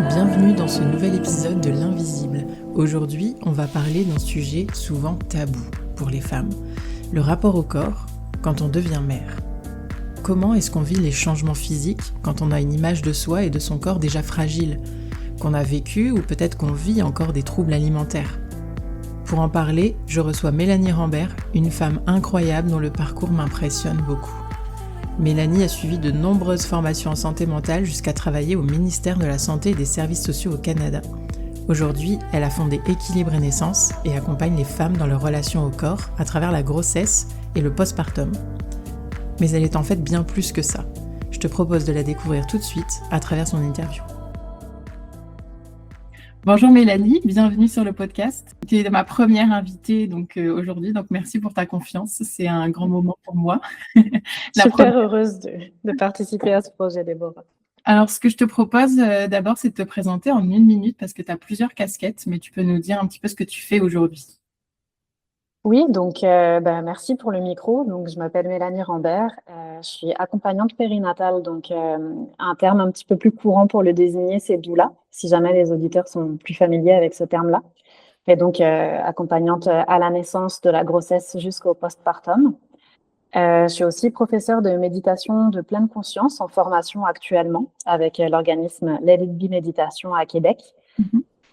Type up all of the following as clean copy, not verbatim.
Bienvenue dans ce nouvel épisode de l'Invisible. Aujourd'hui, on va parler d'un sujet souvent tabou pour les femmes. Le rapport au corps quand on devient mère. Comment est-ce qu'on vit les changements physiques quand on a une image de soi et de son corps déjà fragile, qu'on a vécu ou peut-être qu'on vit encore des troubles alimentaires? Pour en parler, je reçois Mélanie Rambert, une femme incroyable dont le parcours m'impressionne beaucoup. Mélanie a suivi de nombreuses formations en santé mentale jusqu'à travailler au ministère de la Santé et des Services sociaux au Canada. Aujourd'hui, elle a fondé Équilibre et Naissance et accompagne les femmes dans leur relation au corps à travers la grossesse et le postpartum. Mais elle est en fait bien plus que ça. Je te propose de la découvrir tout de suite à travers son interview. Bonjour Mélanie, bienvenue sur le podcast. Tu es ma première invitée aujourd'hui, donc merci pour ta confiance. C'est un grand moment pour moi. Super heureuse de participer à ce projet, Déborah. Alors, ce que je te propose d'abord, c'est de te présenter en 1 minute parce que tu as plusieurs casquettes, mais tu peux nous dire un petit peu ce que tu fais aujourd'hui. Oui, donc merci pour le micro. Donc, je m'appelle Mélanie Rambert. Je suis accompagnante périnatale, donc un terme un petit peu plus courant pour le désigner, c'est doula, si jamais les auditeurs sont plus familiers avec ce terme-là. Et donc, accompagnante à la naissance, de la grossesse jusqu'au postpartum. Je suis aussi professeure de méditation de pleine conscience en formation actuellement avec l'organisme Let It Be Méditation à Québec.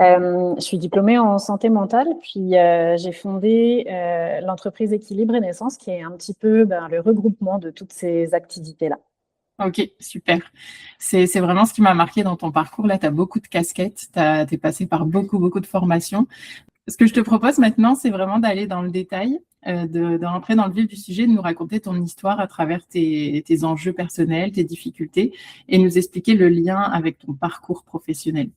Je suis diplômée en santé mentale, puis j'ai fondé l'entreprise Équilibre et Naissance, qui est un petit peu le regroupement de toutes ces activités-là. Ok, super. C'est vraiment ce qui m'a marqué dans ton parcours. Là, tu as beaucoup de casquettes, tu es passé par beaucoup de formations. Ce que je te propose maintenant, c'est vraiment d'aller dans le détail, de rentrer dans le vif du sujet, de nous raconter ton histoire à travers tes enjeux personnels, tes difficultés, et nous expliquer le lien avec ton parcours professionnel.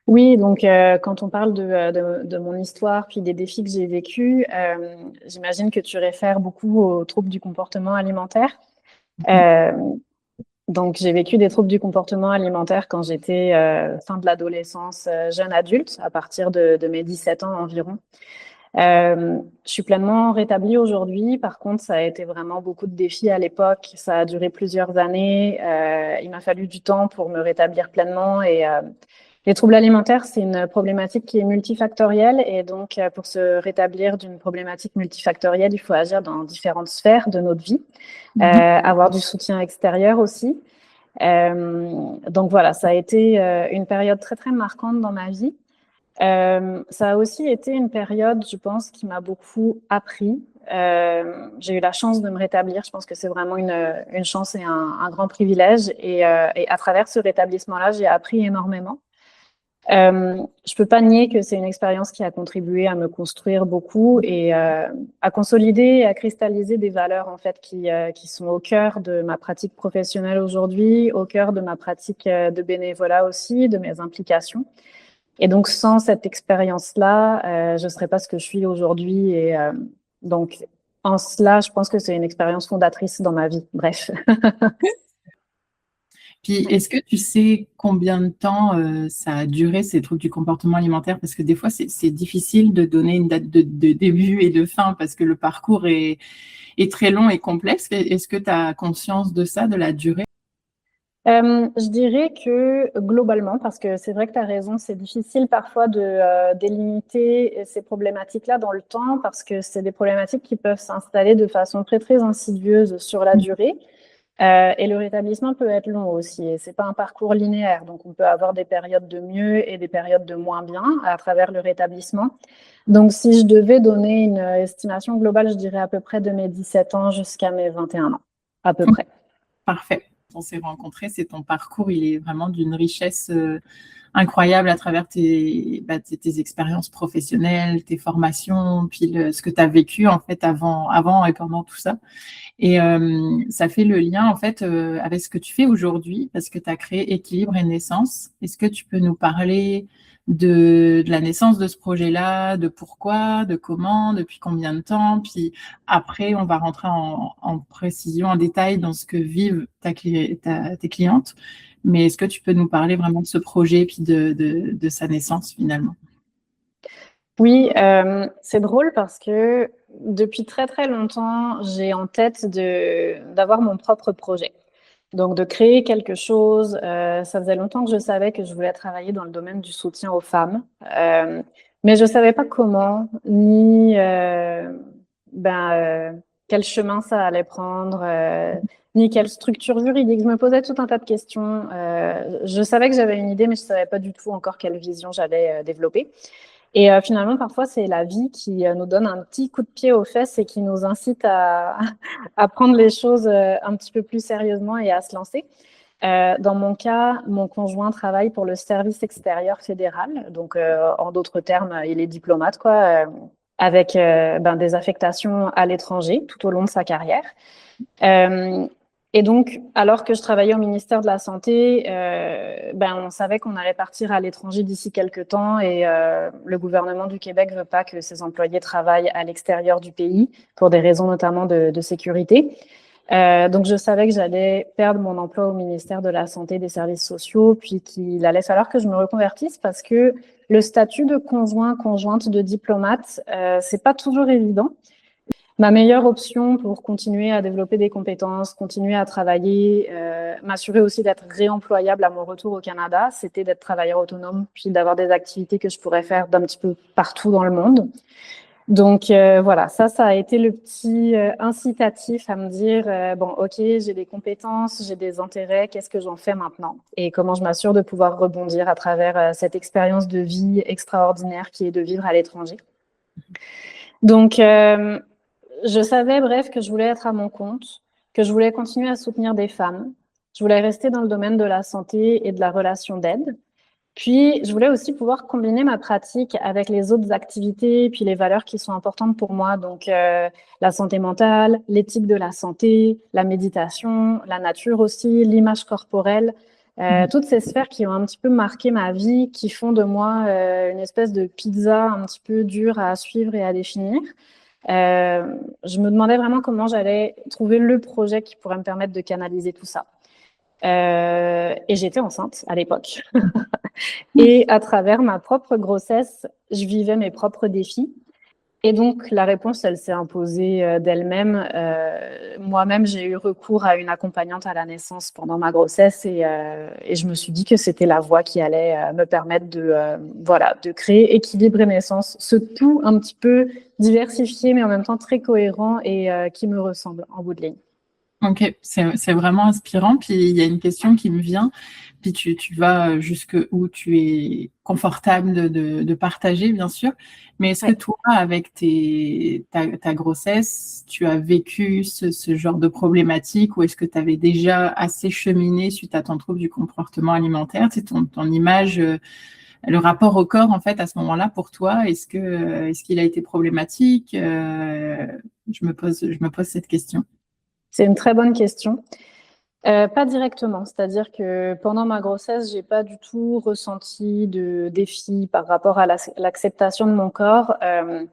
Oui, donc quand on parle de mon histoire puis des défis que j'ai vécus, j'imagine que tu réfères beaucoup aux troubles du comportement alimentaire. Donc, j'ai vécu des troubles du comportement alimentaire quand j'étais fin de l'adolescence, jeune adulte, à partir de mes 17 ans environ. Je suis pleinement rétablie aujourd'hui. Par contre, ça a été vraiment beaucoup de défis à l'époque. Ça a duré plusieurs années. Il m'a fallu du temps pour me rétablir pleinement et les troubles alimentaires, c'est une problématique qui est multifactorielle et donc pour se rétablir d'une problématique multifactorielle, il faut agir dans différentes sphères de notre vie, avoir du soutien extérieur aussi. Donc voilà, ça a été une période très très marquante dans ma vie. Ça a aussi été une période, je pense, qui m'a beaucoup appris. J'ai eu la chance de me rétablir. Je pense que c'est vraiment une chance et un grand privilège. Et à travers ce rétablissement-là, j'ai appris énormément. Je peux pas nier que c'est une expérience qui a contribué à me construire beaucoup et à consolider et à cristalliser des valeurs en fait qui sont au cœur de ma pratique professionnelle aujourd'hui, au cœur de ma pratique de bénévolat aussi, de mes implications. Et donc sans cette expérience-là, je serais pas ce que je suis aujourd'hui et donc en cela, je pense que c'est une expérience fondatrice dans ma vie. Bref. Puis, est-ce que tu sais combien de temps ça a duré, ces troubles du comportement alimentaire? Parce que des fois, c'est difficile de donner une date de début et de fin parce que le parcours est très long et complexe. Est-ce que tu as conscience de ça, de la durée? Je dirais que globalement, parce que c'est vrai que tu as raison, c'est difficile parfois de délimiter ces problématiques-là dans le temps parce que c'est des problématiques qui peuvent s'installer de façon très, très insidieuse sur la durée. Et le rétablissement peut être long aussi. Et c'est pas un parcours linéaire. Donc, on peut avoir des périodes de mieux et des périodes de moins bien à travers le rétablissement. Donc, si je devais donner une estimation globale, je dirais à peu près de mes 17 ans jusqu'à mes 21 ans. À peu près. Parfait. On s'est rencontrés, c'est ton parcours, il est vraiment d'une richesse incroyable à travers tes expériences professionnelles, tes formations, puis ce que tu as vécu en fait avant et pendant tout ça. Et ça fait le lien en fait avec ce que tu fais aujourd'hui parce que tu as créé Équilibre et Naissance. Est-ce que tu peux nous parler de la naissance de ce projet-là, de pourquoi, de comment, depuis combien de temps? Puis après, on va rentrer en précision, en détail dans ce que vivent tes clientes. Mais est-ce que tu peux nous parler vraiment de ce projet puis de sa naissance finalement? Oui, c'est drôle parce que depuis très très longtemps, j'ai en tête d'avoir mon propre projet. Donc, de créer quelque chose, ça faisait longtemps que je savais que je voulais travailler dans le domaine du soutien aux femmes, mais je ne savais pas comment, ni quel chemin ça allait prendre, ni quelle structure juridique. Je me posais tout un tas de questions. Je savais que j'avais une idée, mais je ne savais pas du tout encore quelle vision j'allais développer. Et finalement, parfois, c'est la vie qui nous donne un petit coup de pied aux fesses et qui nous incite à prendre les choses un petit peu plus sérieusement et à se lancer. Dans mon cas, mon conjoint travaille pour le service extérieur fédéral. Donc, en d'autres termes, il est diplomate, quoi, avec des affectations à l'étranger tout au long de sa carrière. Et donc, alors que je travaillais au ministère de la Santé, on savait qu'on allait partir à l'étranger d'ici quelques temps et le gouvernement du Québec ne veut pas que ses employés travaillent à l'extérieur du pays pour des raisons notamment de sécurité. Donc, je savais que j'allais perdre mon emploi au ministère de la Santé et des Services sociaux, puis qu'il allait falloir que je me reconvertisse parce que le statut de conjointe de diplomate, c'est pas toujours évident. Ma meilleure option pour continuer à développer des compétences, continuer à travailler, m'assurer aussi d'être réemployable à mon retour au Canada, c'était d'être travailleur autonome, puis d'avoir des activités que je pourrais faire d'un petit peu partout dans le monde. Donc voilà, ça a été le petit incitatif à me dire, ok, j'ai des compétences, j'ai des intérêts, qu'est-ce que j'en fais maintenant? Et comment je m'assure de pouvoir rebondir à travers cette expérience de vie extraordinaire qui est de vivre à l'étranger. Donc, je savais, bref, que je voulais être à mon compte, que je voulais continuer à soutenir des femmes. Je voulais rester dans le domaine de la santé et de la relation d'aide. Puis, je voulais aussi pouvoir combiner ma pratique avec les autres activités, puis les valeurs qui sont importantes pour moi. Donc, la santé mentale, l'éthique de la santé, la méditation, la nature aussi, l'image corporelle. Toutes ces sphères qui ont un petit peu marqué ma vie, qui font de moi une espèce de pizza un petit peu dure à suivre et à définir. Je me demandais vraiment comment j'allais trouver le projet qui pourrait me permettre de canaliser tout ça. Et j'étais enceinte à l'époque. Et à travers ma propre grossesse, je vivais mes propres défis. Et donc, la réponse, elle s'est imposée d'elle-même. Moi-même, j'ai eu recours à une accompagnante à la naissance pendant ma grossesse et je me suis dit que c'était la voie qui allait me permettre de créer Équilibre et Naissance, ce tout un petit peu diversifié, mais en même temps très cohérent et qui me ressemble en bout de ligne. Ok, c'est vraiment inspirant. Puis il y a une question qui me vient, puis tu vas jusque où tu es confortable de partager, bien sûr. Mais est-ce que toi, avec ta grossesse, tu as vécu ce genre de problématique ou est-ce que tu avais déjà assez cheminé suite à ton trouble du comportement alimentaire? C'est ton image, le rapport au corps, en fait, à ce moment-là, pour toi, est-ce qu'il a été problématique? Je me pose cette question. C'est une très bonne question. Pas directement, c'est-à-dire que pendant ma grossesse, j'ai pas du tout ressenti de défi par rapport à l'acceptation de mon corps. Dans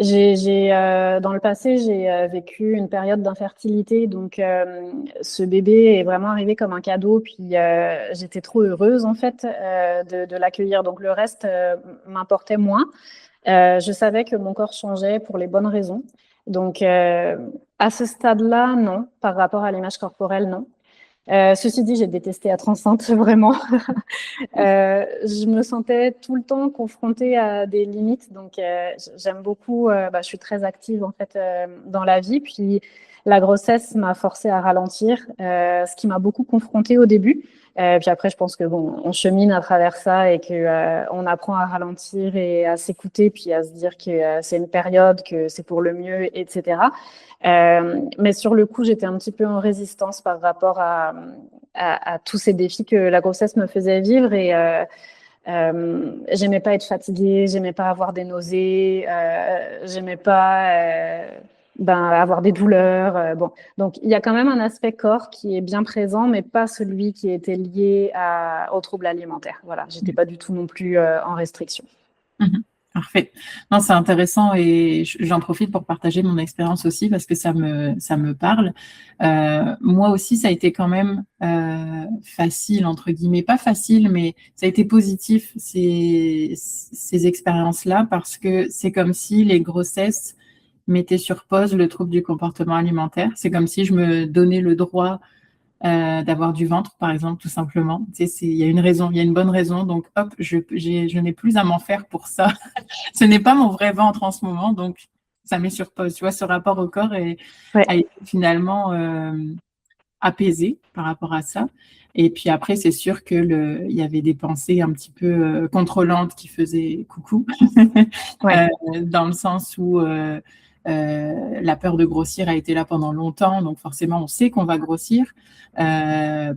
le passé, j'ai vécu une période d'infertilité, donc ce bébé est vraiment arrivé comme un cadeau, puis j'étais trop heureuse en fait de l'accueillir. Donc le reste m'importait moins. Je savais que mon corps changeait pour les bonnes raisons. Donc, à ce stade-là, non. Par rapport à l'image corporelle, non. Ceci dit, j'ai détesté être enceinte, vraiment. Je me sentais tout le temps confrontée à des limites. Donc, j'aime beaucoup, je suis très active, en fait, dans la vie. Puis, la grossesse m'a forcée à ralentir, ce qui m'a beaucoup confrontée au début. Puis après, je pense que on chemine à travers ça et que on apprend à ralentir et à s'écouter, puis à se dire que c'est une période, que c'est pour le mieux, etc. Mais sur le coup, j'étais un petit peu en résistance par rapport à tous ces défis que la grossesse me faisait vivre et j'aimais pas être fatiguée, j'aimais pas avoir des nausées, j'aimais pas avoir des douleurs. Donc il y a quand même un aspect corps qui est bien présent, mais pas celui qui était lié aux troubles alimentaires. Voilà, j'étais pas du tout non plus en restriction. Parfait. Non, c'est intéressant et j'en profite pour partager mon expérience aussi parce que ça me parle. Moi aussi, ça a été quand même facile, entre guillemets. Pas facile, mais ça a été positif, ces expériences-là, parce que c'est comme si les grossesses mettaient sur pause le trouble du comportement alimentaire. C'est comme si je me donnais le droit d'avoir du ventre, par exemple, tout simplement. Tu sais, il y a une raison, il y a une bonne raison. Donc, hop, je n'ai plus à m'en faire pour ça. Ce n'est pas mon vrai ventre en ce moment, donc ça met sur pause. Tu vois, ce rapport au corps a Ouais. été finalement apaisé par rapport à ça. Et puis après, c'est sûr que il y avait des pensées un petit peu contrôlantes qui faisaient coucou, Ouais. dans le sens où la peur de grossir a été là pendant longtemps, donc forcément, on sait qu'on va grossir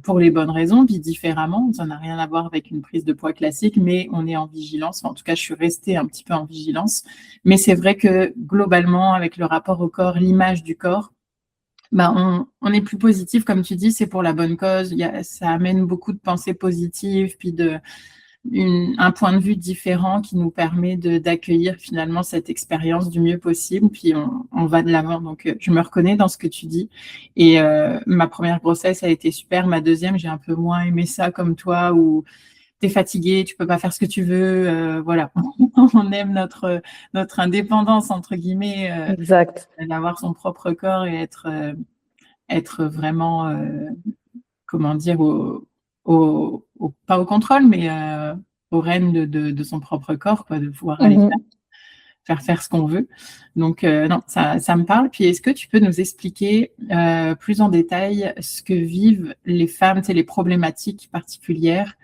pour les bonnes raisons, puis différemment. Ça n'a rien à voir avec une prise de poids classique, mais on est en vigilance. Enfin, en tout cas, je suis restée un petit peu en vigilance. Mais c'est vrai que globalement, avec le rapport au corps, l'image du corps, bah, on est plus positif, comme tu dis, c'est pour la bonne cause. Ça amène beaucoup de pensées positives, puis un point de vue différent qui nous permet d'accueillir finalement cette expérience du mieux possible, puis on va de l'avant. Donc, je me reconnais dans ce que tu dis. Et ma première grossesse a été super. Ma deuxième, j'ai un peu moins aimé ça comme toi, où tu es fatigué, tu peux pas faire ce que tu veux. Voilà, on aime notre indépendance, entre guillemets, Exact. d'avoir son propre corps et être vraiment, comment dire, pas au contrôle, mais aux rênes de son propre corps, quoi, de pouvoir aller Mhm. faire ce qu'on veut. Donc, non, ça me parle. Puis, est-ce que tu peux nous expliquer plus en détail ce que vivent les femmes, les problématiques particulières,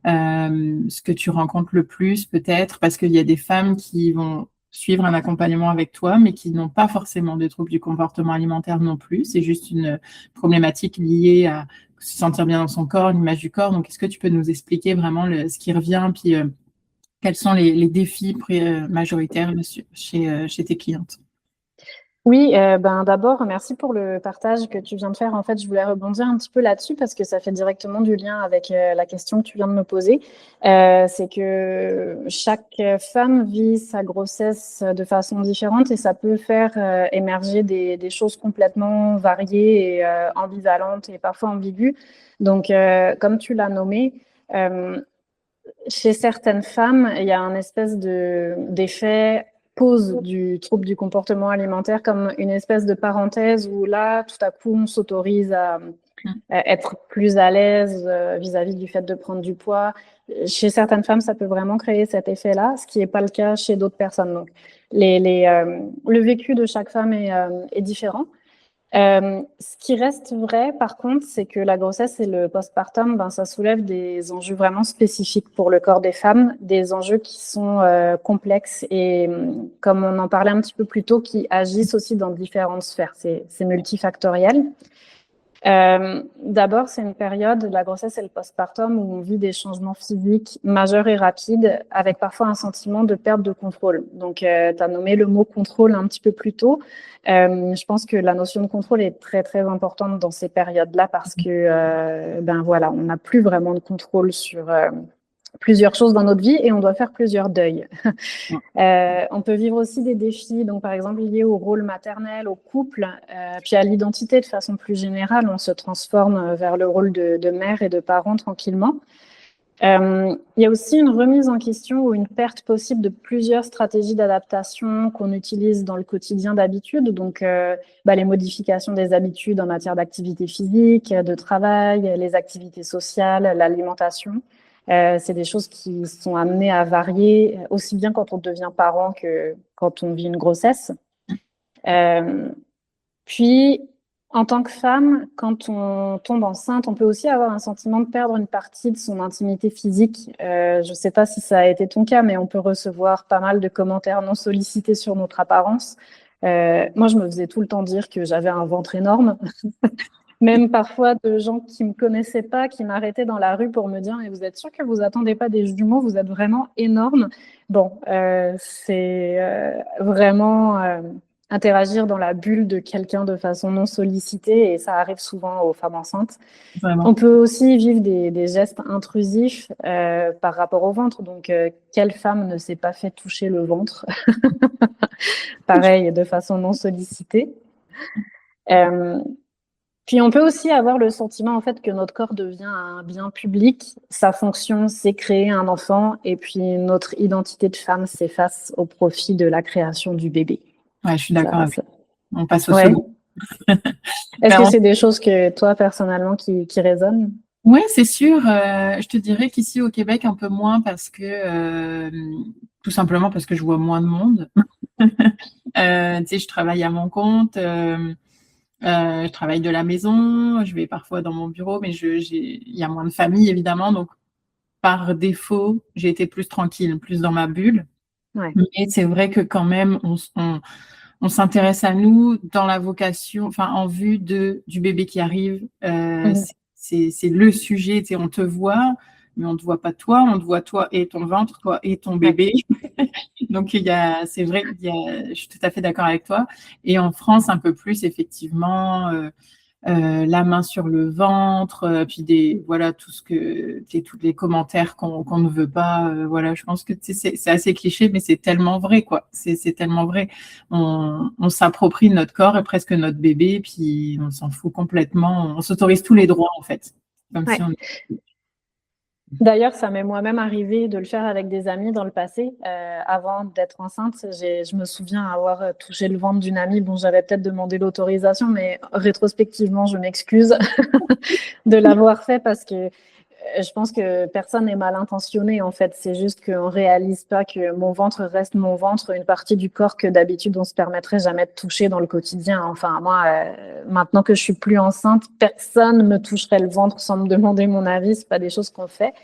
ce que tu rencontres le plus peut-être, parce qu'il y a des femmes qui vont suivre un accompagnement avec toi, mais qui n'ont pas forcément de troubles du comportement alimentaire non plus. C'est juste une problématique liée à se sentir bien dans son corps, l'image du corps. Donc, est-ce que tu peux nous expliquer vraiment ce qui revient, puis quels sont les défis majoritaires chez tes clientes? Oui, d'abord, merci pour le partage que tu viens de faire. En fait, je voulais rebondir un petit peu là-dessus parce que ça fait directement du lien avec la question que tu viens de me poser. C'est que chaque femme vit sa grossesse de façon différente et ça peut faire émerger des choses complètement variées et ambivalentes et parfois ambiguës. Donc, comme tu l'as nommé, chez certaines femmes, il y a un espèce d'effet pause du trouble du comportement alimentaire comme une espèce de parenthèse où là, tout à coup, on s'autorise à être plus à l'aise vis-à-vis du fait de prendre du poids. Chez certaines femmes, ça peut vraiment créer cet effet-là, ce qui n'est pas le cas chez d'autres personnes. Donc, le vécu de chaque femme est différent. Ce qui reste vrai, par contre, c'est que la grossesse et le postpartum, ça soulève des enjeux vraiment spécifiques pour le corps des femmes, des enjeux qui sont complexes et, comme on en parlait un petit peu plus tôt, qui agissent aussi dans différentes sphères. C'est multifactoriel. D'abord, c'est une période, la grossesse et le postpartum, où on vit des changements physiques majeurs et rapides, avec parfois un sentiment de perte de contrôle. Donc, tu as nommé le mot contrôle un petit peu plus tôt. Je pense que la notion de contrôle est très, très importante dans ces périodes-là parce que, voilà, on n'a plus vraiment de contrôle sur plusieurs choses dans notre vie et on doit faire plusieurs deuils. On peut vivre aussi des défis, donc par exemple liés au rôle maternel, au couple, puis à l'identité de façon plus générale. On se transforme vers le rôle de mère et de parent tranquillement. Il y a aussi une remise en question ou une perte possible de plusieurs stratégies d'adaptation qu'on utilise dans le quotidien d'habitude. Donc, les modifications des habitudes en matière d'activité physique, de travail, les activités sociales, l'alimentation. C'est des choses qui sont amenées à varier aussi bien quand on devient parent que quand on vit une grossesse. Puis, en tant que femme, quand on tombe enceinte, on peut aussi avoir un sentiment de perdre une partie de son intimité physique. Je ne sais pas si ça a été ton cas, mais on peut recevoir pas mal de commentaires non sollicités sur notre apparence. Moi, je me faisais tout le temps dire que j'avais un ventre énorme. Même parfois de gens qui ne me connaissaient pas, qui m'arrêtaient dans la rue pour me dire « Mais vous êtes sûr que vous attendez pas des jumeaux? Vous êtes vraiment énorme. » Bon, c'est vraiment interagir dans la bulle de quelqu'un de façon non sollicitée et ça arrive souvent aux femmes enceintes. Vraiment. On peut aussi vivre des gestes intrusifs par rapport au ventre. Donc, quelle femme ne s'est pas fait toucher le ventre? Pareil, de façon non sollicitée. Puis on peut aussi avoir le sentiment en fait que notre corps devient un bien public. Sa fonction, c'est créer un enfant, et puis notre identité de femme s'efface au profit de la création du bébé. Ouais, je suis d'accord avec. Ça. On passe au Ouais. second. Est-ce Ben, que c'est des choses que toi, personnellement, qui résonnent? ouais, c'est sûr. Je te dirais qu'ici au Québec, un peu moins parce que tout simplement parce que je vois moins de monde. Tu sais, je travaille à mon compte, je travaille de la maison, je vais parfois dans mon bureau, mais il y a moins de famille évidemment, donc par défaut, j'ai été plus tranquille, plus dans ma bulle. Ouais. Mais c'est vrai que quand même, on s'intéresse à nous dans la vocation, enfin en vue du bébé qui arrive. Mhm. C'est le sujet. Tu sais, on te voit, mais on ne te voit pas toi. On te voit toi et ton ventre, toi et ton Ouais. bébé. Donc c'est vrai, je suis tout à fait d'accord avec toi. Et en France, un peu plus effectivement. La main sur le ventre, puis voilà tout ce que, tous les commentaires qu'on ne veut pas. Voilà, je pense que c'est assez cliché, mais c'est tellement vrai, quoi. C'est tellement vrai. On s'approprie notre corps et presque notre bébé, puis on s'en fout complètement. On s'autorise tous les droits, en fait, comme si Ouais. on. D'ailleurs, ça m'est moi-même arrivé de le faire avec des amis dans le passé. Avant d'être enceinte, je me souviens avoir touché le ventre d'une amie. Bon, j'avais peut-être demandé l'autorisation, mais rétrospectivement, je m'excuse de l'avoir fait parce que je pense que personne n'est mal intentionné, en fait. C'est juste qu'on réalise pas que mon ventre reste mon ventre, une partie du corps que d'habitude on se permettrait jamais de toucher dans le quotidien. Enfin, moi, maintenant que je suis plus enceinte, personne me toucherait le ventre sans me demander mon avis. C'est pas des choses qu'on fait.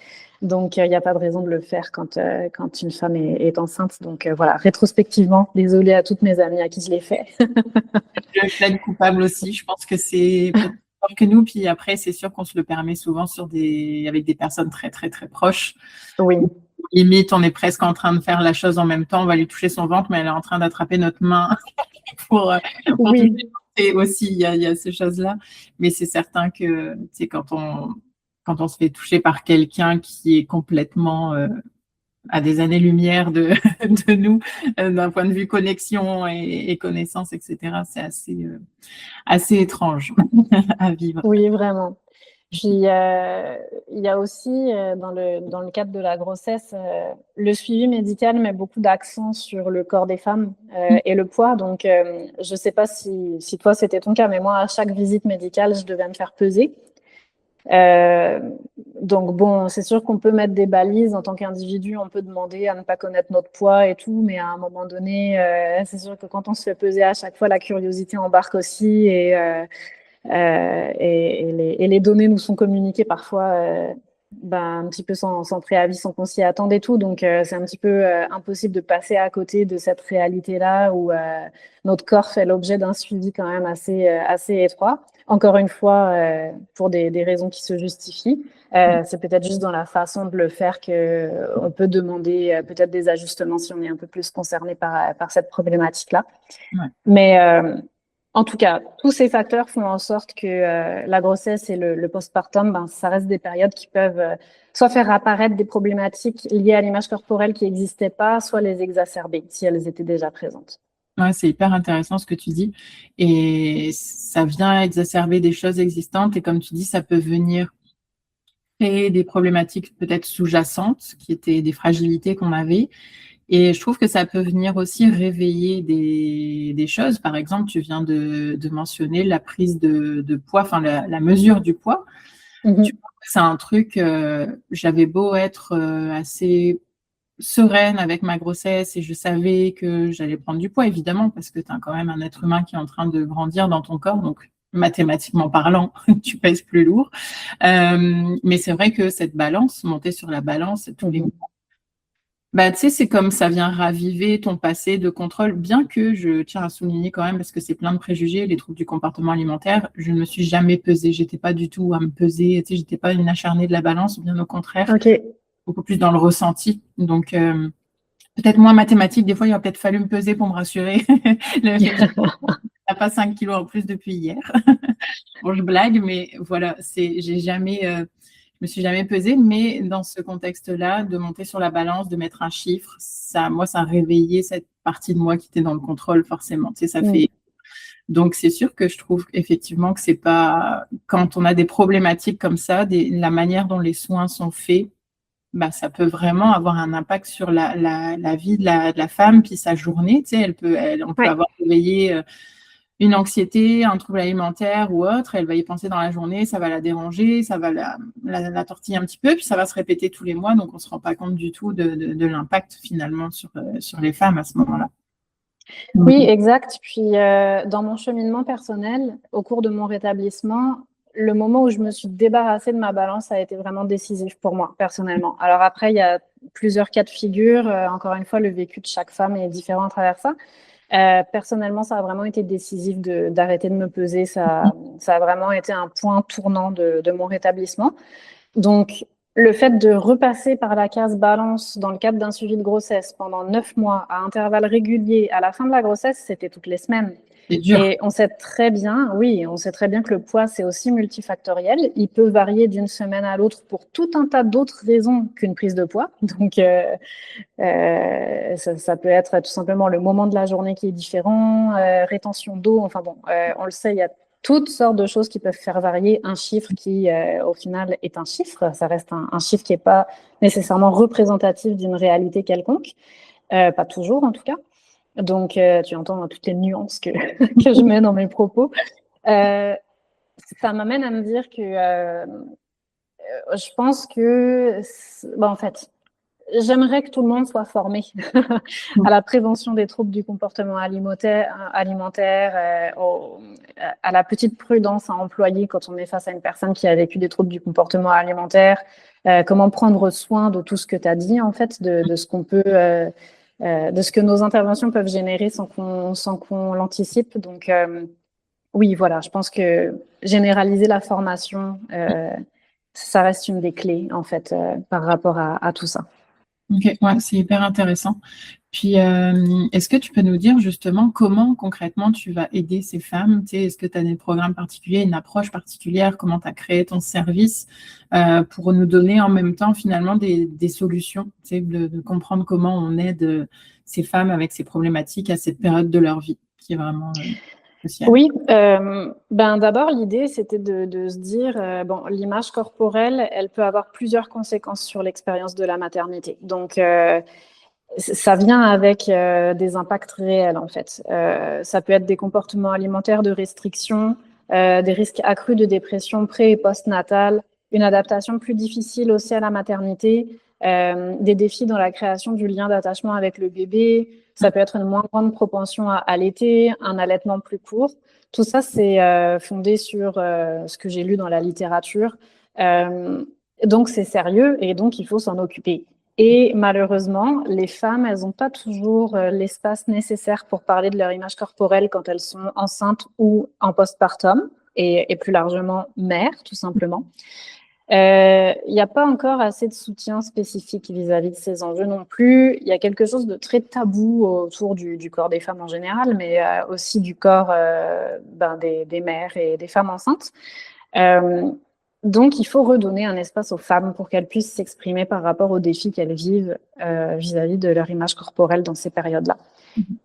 Donc, il n'y a pas de raison de le faire quand une femme est enceinte. Donc, voilà, rétrospectivement, désolée à toutes mes amies à qui je l'ai fait. Je plaide coupable aussi. Je pense que c'est peut-être plus fort que nous. Puis après, c'est sûr qu'on se le permet souvent avec des personnes très, très, très proches. Oui. Limite, on est presque en train de faire la chose en même temps. On va lui toucher son ventre, mais elle est en train d'attraper notre main pour Oui. toucher aussi. Il y a ces choses-là. Mais c'est certain que, tu sais, quand on se fait toucher par quelqu'un qui est complètement à des années-lumière de nous, d'un point de vue connexion et connaissance, etc., c'est assez étrange à vivre. Oui, vraiment. Puis, il y a aussi, dans le cadre de la grossesse, le suivi médical met beaucoup d'accent sur le corps des femmes et le poids. Donc, je ne sais pas si toi, c'était ton cas, mais moi, à chaque visite médicale, je devais me faire peser. Euh, donc, bon, c'est sûr qu'on peut mettre des balises en tant qu'individu, on peut demander à ne pas connaître notre poids et tout, mais à un moment donné, c'est sûr que quand on se fait peser à chaque fois, la curiosité embarque aussi et les données nous sont communiquées parfois un petit peu sans préavis, sans qu'on s'y attende et tout. Donc, c'est un petit peu impossible de passer à côté de cette réalité-là où notre corps fait l'objet d'un suivi quand même assez étroit. Encore une fois, pour des raisons qui se justifient. C'est peut-être juste dans la façon de le faire qu'on peut demander peut-être des ajustements si on est un peu plus concerné par cette problématique-là. Ouais. Mais en tout cas, tous ces facteurs font en sorte que la grossesse et le postpartum, ça reste des périodes qui peuvent soit faire apparaître des problématiques liées à l'image corporelle qui n'existaient pas, soit les exacerber si elles étaient déjà présentes. Ouais, c'est hyper intéressant ce que tu dis. Et ça vient exacerber des choses existantes. Et comme tu dis, ça peut venir créer des problématiques peut-être sous-jacentes, qui étaient des fragilités qu'on avait. Et je trouve que ça peut venir aussi réveiller des choses. Par exemple, tu viens de mentionner la prise de poids, enfin la mesure du poids. Mm-hmm. Tu vois, c'est un truc, j'avais beau être assez sereine avec ma grossesse et je savais que j'allais prendre du poids, évidemment, parce que tu as quand même un être humain qui est en train de grandir dans ton corps, donc mathématiquement parlant, tu pèses plus lourd. Mais c'est vrai que cette balance, monter sur la balance tous les mois, bah, tu sais, c'est comme ça vient raviver ton passé de contrôle, bien que je tiens à souligner quand même, parce que c'est plein de préjugés, les troubles du comportement alimentaire, je ne me suis jamais pesée, j'étais pas du tout à me peser, tu sais, j'étais pas une acharnée de la balance, bien au contraire, Ok. beaucoup plus dans le ressenti. Donc, peut-être moins mathématique, des fois, il aurait peut-être fallu me peser pour me rassurer. Le fait que je n'ai pas 5 kilos en plus depuis hier. Bon, je blague, mais voilà, je me suis jamais pesée, mais dans ce contexte-là, de monter sur la balance, de mettre un chiffre, ça a réveillé cette partie de moi qui était dans le contrôle, forcément. Tu sais, ça fait. Donc, c'est sûr que je trouve effectivement que c'est pas, quand on a des problématiques comme ça, la manière dont les soins sont faits, bah, ça peut vraiment avoir un impact sur la vie de la femme, puis sa journée. Tu sais, on peut avoir réveillé une anxiété, un trouble alimentaire ou autre, elle va y penser dans la journée, ça va la déranger, ça va la tortiller un petit peu, puis ça va se répéter tous les mois, donc on ne se rend pas compte du tout de l'impact finalement sur les femmes à ce moment-là. Oui, exact. Puis dans mon cheminement personnel, au cours de mon rétablissement, le moment où je me suis débarrassée de ma balance a été vraiment décisif pour moi, personnellement. Alors après, il y a plusieurs cas de figure. Encore une fois, le vécu de chaque femme est différent à travers ça. Personnellement, ça a vraiment été décisif d'arrêter de me peser. Ça a vraiment été un point tournant de mon rétablissement. Donc, le fait de repasser par la case balance dans le cadre d'un suivi de grossesse pendant 9 mois à intervalles réguliers à la fin de la grossesse, c'était toutes les semaines. C'est dur. Et on sait très bien, oui, on sait très bien que le poids, c'est aussi multifactoriel. Il peut varier d'une semaine à l'autre pour tout un tas d'autres raisons qu'une prise de poids. Donc, ça peut être tout simplement le moment de la journée qui est différent, rétention d'eau, enfin bon, on le sait, il y a toutes sortes de choses qui peuvent faire varier un chiffre qui, au final, est un chiffre. Ça reste un chiffre qui n'est pas nécessairement représentatif d'une réalité quelconque, pas toujours en tout cas. Donc, tu entends toutes les nuances que je mets dans mes propos. Ça m'amène à me dire que je pense que, en fait, j'aimerais que tout le monde soit formé à la prévention des troubles du comportement alimentaire, à la petite prudence à employer quand on est face à une personne qui a vécu des troubles du comportement alimentaire, comment prendre soin de tout ce que tu as dit, en fait, de ce qu'on peut, de ce que nos interventions peuvent générer sans qu'on l'anticipe. Donc, oui, voilà, je pense que généraliser la formation, ça reste une des clés, en fait, par rapport à tout ça. Ok, ouais, c'est hyper intéressant. Puis, est-ce que tu peux nous dire justement comment concrètement tu vas aider ces femmes? Tu sais, est-ce que tu as des programmes particuliers, une approche particulière? Comment tu as créé ton service pour nous donner en même temps finalement des solutions, tu sais, de comprendre comment on aide ces femmes avec ces problématiques à cette période de leur vie qui est vraiment cruciale? Oui, d'abord l'idée c'était de se dire bon, l'image corporelle, elle peut avoir plusieurs conséquences sur l'expérience de la maternité. Donc ça vient avec des impacts réels en fait. Ça peut être des comportements alimentaires de restriction, des risques accrus de dépression pré- et post-natale, une adaptation plus difficile aussi à la maternité, des défis dans la création du lien d'attachement avec le bébé. Ça peut être une moins grande propension à allaiter, un allaitement plus court. Tout ça, c'est fondé sur ce que j'ai lu dans la littérature. Donc, c'est sérieux et donc, il faut s'en occuper. Et malheureusement, les femmes, elles n'ont pas toujours l'espace nécessaire pour parler de leur image corporelle quand elles sont enceintes ou en postpartum et plus largement mères, tout simplement. Il n'y a pas encore assez de soutien spécifique vis-à-vis de ces enjeux non plus. Il y a quelque chose de très tabou autour du corps des femmes en général, mais aussi du corps des mères et des femmes enceintes. Donc, il faut redonner un espace aux femmes pour qu'elles puissent s'exprimer par rapport aux défis qu'elles vivent vis-à-vis de leur image corporelle dans ces périodes-là.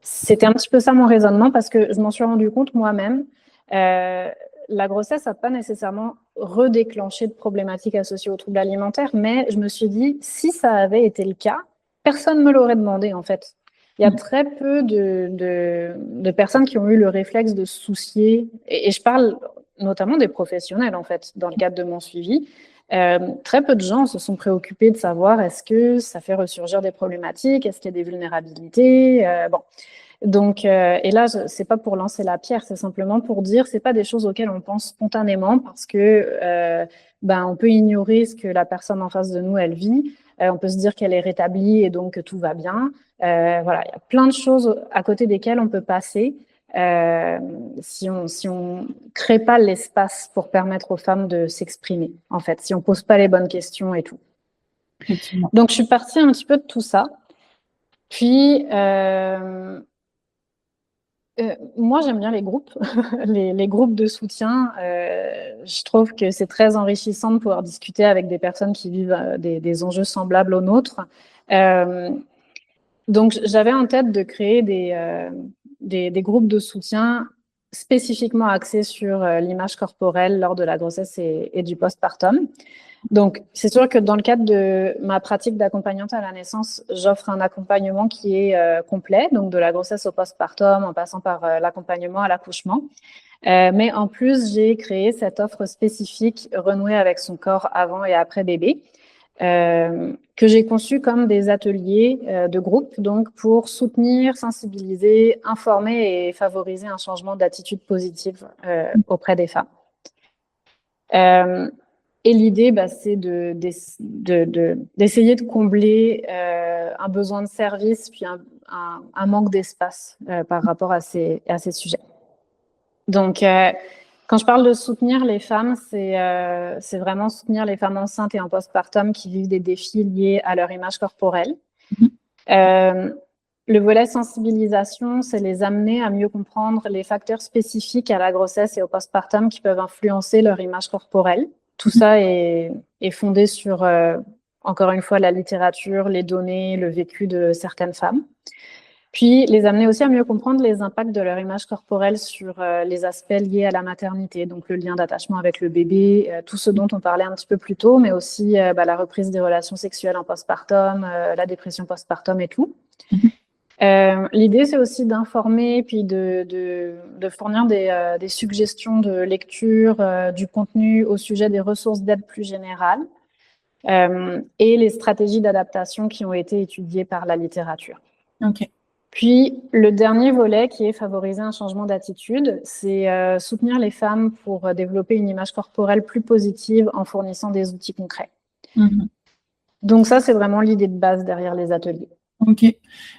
C'était un petit peu ça mon raisonnement parce que je m'en suis rendu compte moi-même. La grossesse n'a pas nécessairement redéclenché de problématiques associées aux troubles alimentaires, mais je me suis dit, si ça avait été le cas, personne ne me l'aurait demandé en fait. Il y a très peu de personnes qui ont eu le réflexe de se soucier, et je parle notamment des professionnels en fait, dans le cadre de mon suivi. Très peu de gens se sont préoccupés de savoir est-ce que ça fait ressurgir des problématiques, est-ce qu'il y a des vulnérabilités, bon. Donc, et là, c'est pas pour lancer la pierre, c'est simplement pour dire, c'est pas des choses auxquelles on pense spontanément parce que on peut ignorer ce que la personne en face de nous elle vit. On peut se dire qu'elle est rétablie et donc que tout va bien. Voilà, il y a plein de choses à côté desquelles on peut passer si on crée pas l'espace pour permettre aux femmes de s'exprimer. En fait, si on pose pas les bonnes questions et tout. Donc, je suis partie un petit peu de tout ça. Puis moi, j'aime bien les groupes, les groupes de soutien. Je trouve que c'est très enrichissant de pouvoir discuter avec des personnes qui vivent des enjeux semblables aux nôtres. Donc, j'avais en tête de créer des groupes de soutien spécifiquement axé sur l'image corporelle lors de la grossesse et du postpartum. Donc, c'est sûr que dans le cadre de ma pratique d'accompagnante à la naissance, j'offre un accompagnement qui est complet, donc de la grossesse au postpartum, en passant par l'accompagnement à l'accouchement. Mais en plus, j'ai créé cette offre spécifique renouer avec son corps avant et après bébé, que j'ai conçue comme des ateliers de groupe, donc pour soutenir, sensibiliser, informer et favoriser un changement d'attitude positive auprès des femmes. Et l'idée, c'est d'essayer de combler un besoin de service, puis un manque d'espace par rapport à ces sujets. Donc, quand je parle de soutenir les femmes, c'est vraiment soutenir les femmes enceintes et en postpartum qui vivent des défis liés à leur image corporelle. Le volet sensibilisation, c'est les amener à mieux comprendre les facteurs spécifiques à la grossesse et au postpartum qui peuvent influencer leur image corporelle. Tout ça est fondé sur, encore une fois, la littérature, les données, le vécu de certaines femmes. Puis, les amener aussi à mieux comprendre les impacts de leur image corporelle sur les aspects liés à la maternité, donc le lien d'attachement avec le bébé, tout ce dont on parlait un petit peu plus tôt, mais aussi la reprise des relations sexuelles en postpartum, la dépression postpartum et tout. L'idée, c'est aussi d'informer, puis de fournir des suggestions de lecture, du contenu au sujet des ressources d'aide plus générales et les stratégies d'adaptation qui ont été étudiées par la littérature. Ok. Puis, le dernier volet qui est favoriser un changement d'attitude, c'est soutenir les femmes pour développer une image corporelle plus positive en fournissant des outils concrets. Donc ça, c'est vraiment l'idée de base derrière les ateliers. Ok.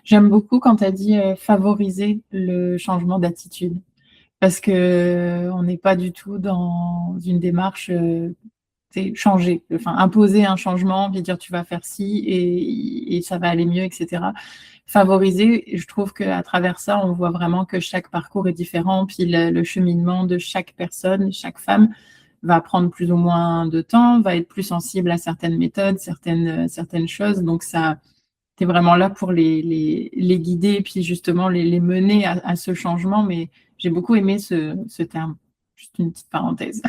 J'aime beaucoup quand tu as dit favoriser le changement d'attitude parce qu'on n'est pas du tout dans une démarche changer, enfin imposer un changement, puis dire tu vas faire ci et ça va aller mieux, etc. Favoriser, je trouve qu'à travers ça, on voit vraiment que chaque parcours est différent, puis le cheminement de chaque personne, chaque femme va prendre plus ou moins de temps, va être plus sensible à certaines méthodes, certaines choses. Donc ça, tu es vraiment là pour les guider, puis justement les mener à ce changement. Mais j'ai beaucoup aimé ce terme. Juste une petite parenthèse.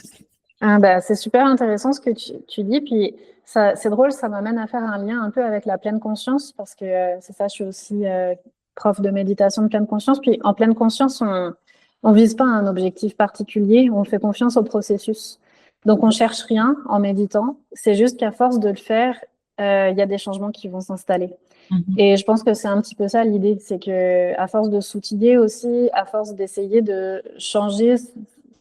C'est super intéressant ce que tu dis, puis c'est drôle, ça m'amène à faire un lien un peu avec la pleine conscience, parce que c'est ça, je suis aussi prof de méditation de pleine conscience, puis en pleine conscience, on vise pas un objectif particulier, on fait confiance au processus. Donc on cherche rien en méditant, c'est juste qu'à force de le faire, il y a des changements qui vont s'installer. Et je pense que c'est un petit peu ça l'idée, c'est que à force de s'outiller aussi, à force d'essayer de changer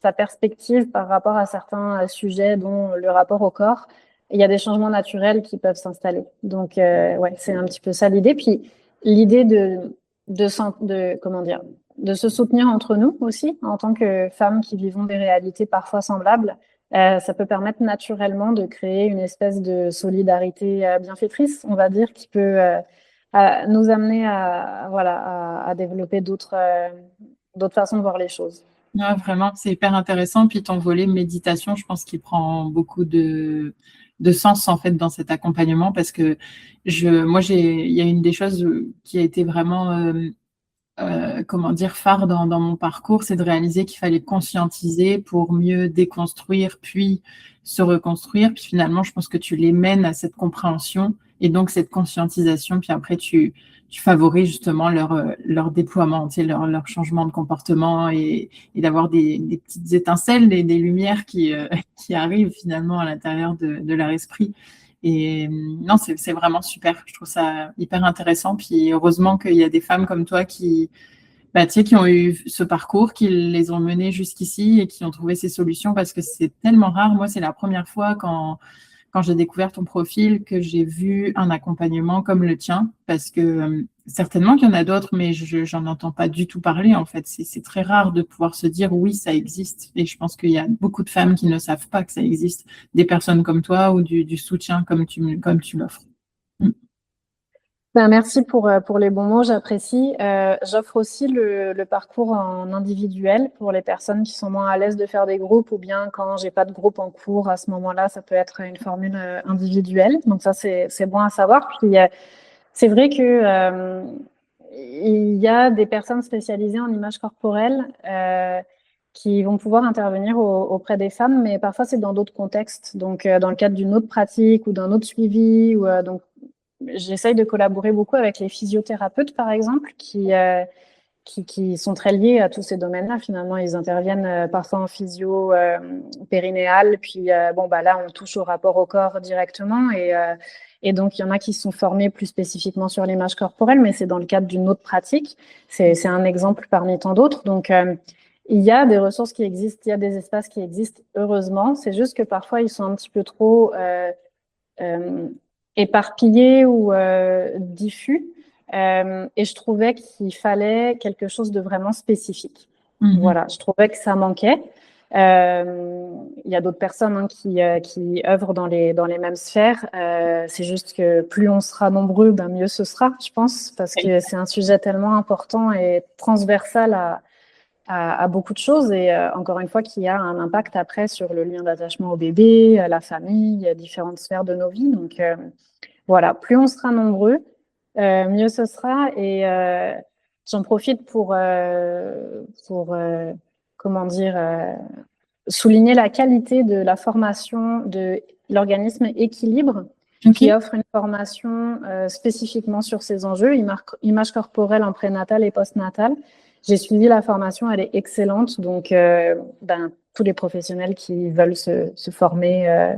sa perspective par rapport à certains sujets, dont le rapport au corps, il y a des changements naturels qui peuvent s'installer. Donc, ouais, c'est un petit peu ça l'idée. Puis, l'idée de se soutenir entre nous aussi, en tant que femmes qui vivons des réalités parfois semblables, ça peut permettre naturellement de créer une espèce de solidarité bienfaitrice, on va dire, qui peut nous amener à développer d'autres façons de voir les choses. Ouais, vraiment, c'est hyper intéressant. Puis ton volet méditation, je pense qu'il prend beaucoup de sens en fait dans cet accompagnement parce que il y a une des choses qui a été vraiment phare dans mon parcours, c'est de réaliser qu'il fallait conscientiser pour mieux déconstruire puis se reconstruire. Puis finalement, je pense que tu les mènes à cette compréhension et donc cette conscientisation. Puis après, tu favorises justement leur déploiement, tu sais, leur changement de comportement et d'avoir des petites étincelles, des lumières qui arrivent finalement à l'intérieur de leur esprit. Et non, c'est vraiment super. Je trouve ça hyper intéressant. Puis heureusement qu'il y a des femmes comme toi qui ont eu ce parcours, qui les ont menées jusqu'ici et qui ont trouvé ces solutions parce que c'est tellement rare. Moi, c'est la première fois quand j'ai découvert ton profil que j'ai vu un accompagnement comme le tien parce que certainement qu'il y en a d'autres, mais j'en entends pas du tout parler en fait. C'est très rare de pouvoir se dire oui, ça existe. Et je pense qu'il y a beaucoup de femmes qui ne savent pas que ça existe. Des personnes comme toi ou du soutien comme tu l'offres. Merci pour les bons mots, j'apprécie. J'offre aussi le parcours en individuel pour les personnes qui sont moins à l'aise de faire des groupes ou bien quand j'ai pas de groupe en cours, à ce moment-là, ça peut être une formule individuelle. Donc ça, c'est bon à savoir. Puis c'est vrai que il y a des personnes spécialisées en image corporelle qui vont pouvoir intervenir auprès des femmes, mais parfois c'est dans d'autres contextes. Donc, dans le cadre d'une autre pratique ou d'un autre suivi. Donc, j'essaye de collaborer beaucoup avec les physiothérapeutes, par exemple, qui sont très liés à tous ces domaines-là. Finalement, ils interviennent parfois en physio périnéale, puis là, on touche au rapport au corps directement, et donc il y en a qui sont formés plus spécifiquement sur l'image corporelle, mais c'est dans le cadre d'une autre pratique. C'est un exemple parmi tant d'autres. Donc, il y a des ressources qui existent, il y a des espaces qui existent, heureusement. C'est juste que parfois, ils sont un petit peu trop éparpillés ou diffus. Et je trouvais qu'il fallait quelque chose de vraiment spécifique. Voilà, je trouvais que ça manquait. Il y a d'autres personnes qui œuvrent dans les mêmes sphères. C'est juste que plus on sera nombreux, mieux ce sera, je pense, parce que c'est un sujet tellement important et transversal à beaucoup de choses, et encore une fois, qui a un impact après sur le lien d'attachement au bébé, la famille, différentes sphères de nos vies. Donc voilà, plus on sera nombreux, mieux ce sera. Et j'en profite pour souligner la qualité de la formation de l'organisme Équilibre, qui offre une formation spécifiquement sur ces enjeux, image corporelle en prénatal et postnatal. J'ai suivi la formation, elle est excellente. Donc, tous les professionnels qui veulent se former,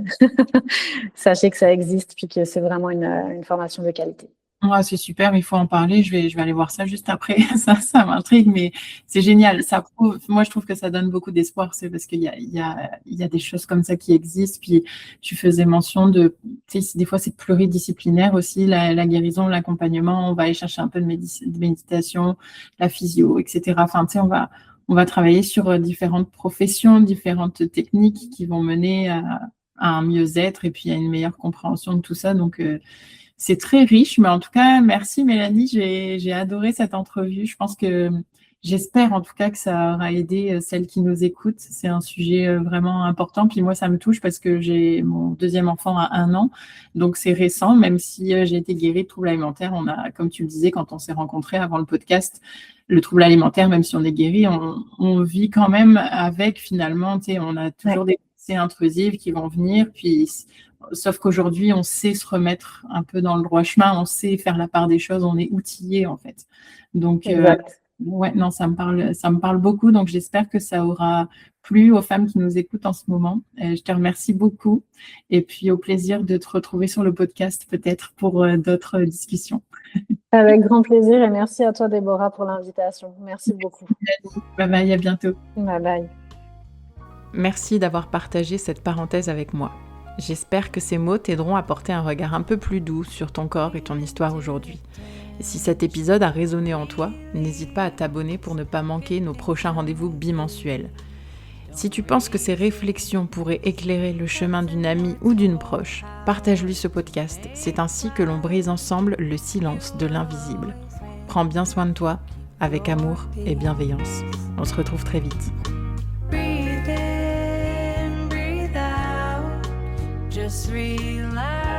sachez que ça existe, puis que c'est vraiment une formation de qualité. Ouais, c'est super, il faut en parler. Je vais aller voir ça juste après. Ça m'intrigue, mais c'est génial. Moi, je trouve que ça donne beaucoup d'espoir. C'est parce qu'il y a des choses comme ça qui existent. Puis, tu faisais mention de, tu sais, des fois, c'est pluridisciplinaire aussi, la guérison, l'accompagnement. On va aller chercher un peu de méditation, la physio, etc. Enfin, tu sais, on va travailler sur différentes professions, différentes techniques qui vont mener à un mieux-être et puis à une meilleure compréhension de tout ça. Donc, c'est très riche, mais en tout cas, merci Mélanie, j'ai adoré cette entrevue. J'espère en tout cas que ça aura aidé celles qui nous écoutent. C'est un sujet vraiment important. Puis moi, ça me touche parce que j'ai mon deuxième enfant à 1 an, donc c'est récent. Même si j'ai été guérie de troubles alimentaires, on a, comme tu le disais, quand on s'est rencontrés avant le podcast, le trouble alimentaire, même si on est guéri, on vit quand même avec finalement. Tu sais, on a toujours des pensées intrusives qui vont venir, puis. Sauf qu'aujourd'hui, on sait se remettre un peu dans le droit chemin, on sait faire la part des choses, on est outillé en fait. Donc, ça me parle beaucoup. Donc, j'espère que ça aura plu aux femmes qui nous écoutent en ce moment. Je te remercie beaucoup. Et puis, au plaisir de te retrouver sur le podcast peut-être pour d'autres discussions. Avec grand plaisir, et merci à toi, Déborah, pour l'invitation. Merci beaucoup. Bye bye, à bientôt. Bye bye. Merci d'avoir partagé cette parenthèse avec moi. J'espère que ces mots t'aideront à porter un regard un peu plus doux sur ton corps et ton histoire aujourd'hui. Et si cet épisode a résonné en toi, n'hésite pas à t'abonner pour ne pas manquer nos prochains rendez-vous bimensuels. Si tu penses que ces réflexions pourraient éclairer le chemin d'une amie ou d'une proche, partage-lui ce podcast. C'est ainsi que l'on brise ensemble le silence de l'invisible. Prends bien soin de toi, avec amour et bienveillance. On se retrouve très vite. Just relax.